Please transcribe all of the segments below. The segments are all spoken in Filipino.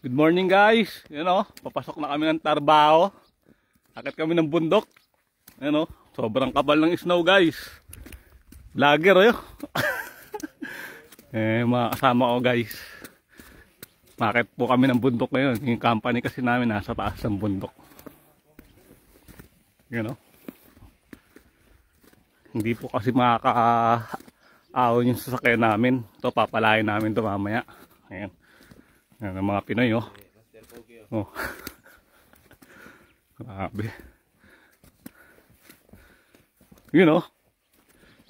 Good morning guys. Papasok na kami ng trabaho. Akit kami ng bundok. Sobrang kapal ng snow guys. Vlogger mga kasama ko guys. Makit po kami ng bundok ngayon. Yung company kasi namin nasa taas ng bundok. Hindi po kasi makaka-ahon yung sasakyan namin. Ito papalain namin ito mamaya. Ayan. Yan ang mga Pinoy oh. Grabe.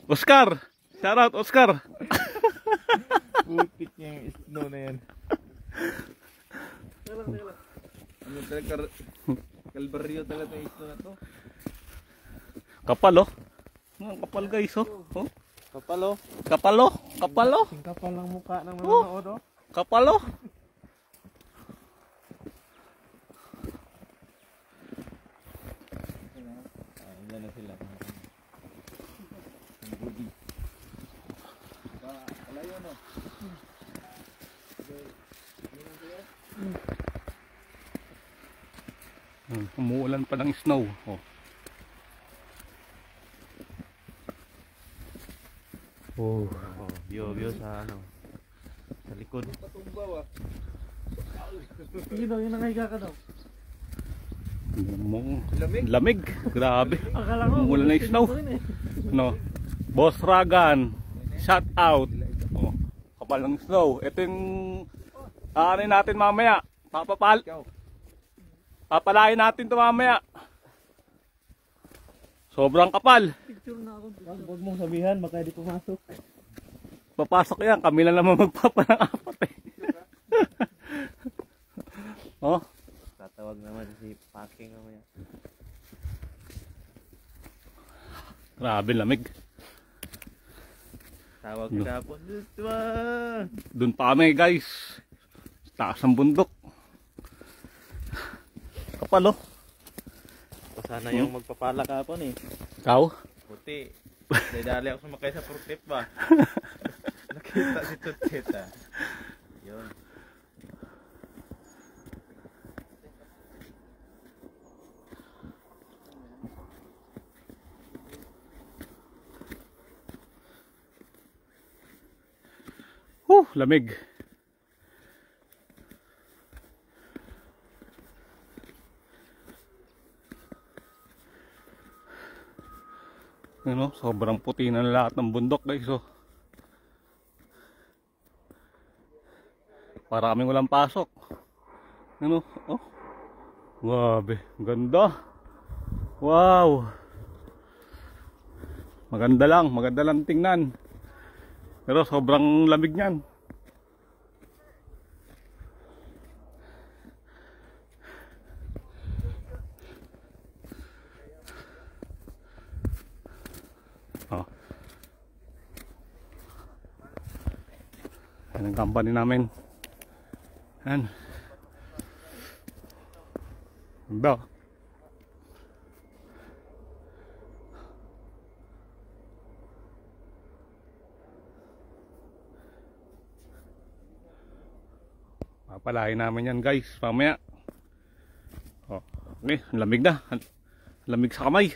Oscar! Shout out Oscar! Putik niya yung snow na yan. Ano talaga kalbaryo talaga yung snow na to. Kapal Ang kapal guys Kapal Kapal Sing kapal ng mukha ng manonood Kapal Ayan na sila. Ang budi. Kalayo no? Umuulan pa ng snow. View sa sa likod. Sige daw, yun ang higa ka daw. Lamig. Grabe. Akala ko, umuulan na snow. Boss Ragan, shout out. Kapal ng snow. Ito yung aanin natin mamaya. Papalain natin ito mamaya. Sobrang kapal. Picture na ako. Huwag mong sabihan, baka hindi pumasok. Papasok yan, kami lang naman magpapanang-apat Tatawag naman si packing mamaya. Grabe lamig. Tawag ka po. Doon pa kami guys. Taas ng bundok. Kapal Sana yung magpapala ka po Ikaw? Puti. Dali ako sumakay sa protip ba? Nakita si Tutita. Yun. Lamig. Sobrang puti na lahat ng bundok guys para kaming walang pasok. Grabe, ganda. Wow. Maganda lang tingnan. Pero sobrang lamig niyan. Yan ang company namin. Yan. Ganda. Papalain namin yan guys mamaya. Okay, lamig na. Lamig sa kamay.